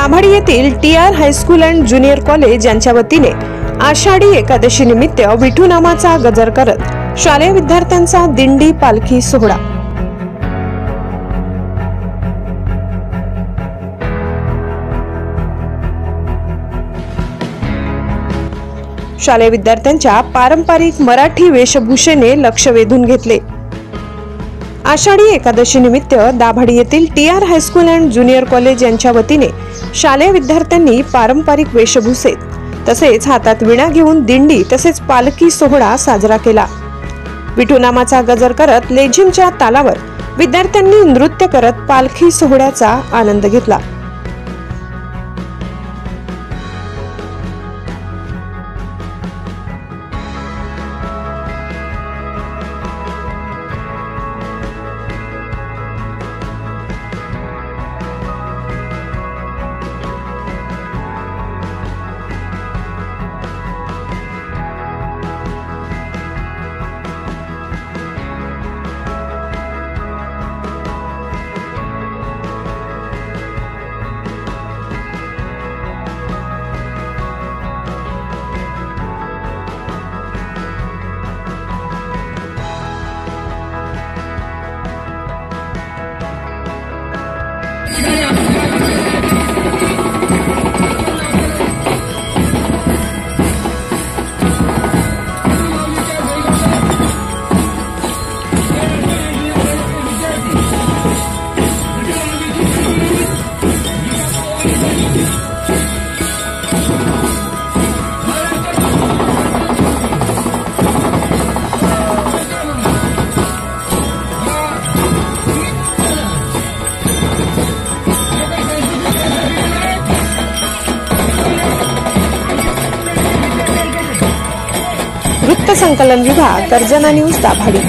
दाभाडी येथील TR high school and junior college यांच्या वतीने आषाढी एकादशी निमित्त विठू नामाचा गजर करत शालेय विद्यार्थ्यांचा दिंडी पालखी सोहळा। शालेय विद्यार्थ्यांच्या पारंपरिक मराठी वेशभूषेने लक्ष वेधून घेतले। आषाढी एकादशी निमित्त दाभाडी येथील TR high school and junior college यांच्या वतीने शालेय विद्यार्थ्यांनी पारंपरिक वेशभूषेत तसेच हातात विणा घेऊन दिंडी तसेच पालखी सोहळा साजरा केला। विठू नामाचा गजर करत लेझिमच्या तालावर विद्यार्थ्यांनी नृत्य करत पालखी सोहळ्याचा आनंद घेतला। वृत्त संकलन विभाग, गर्जना न्यूज, दाभाडी।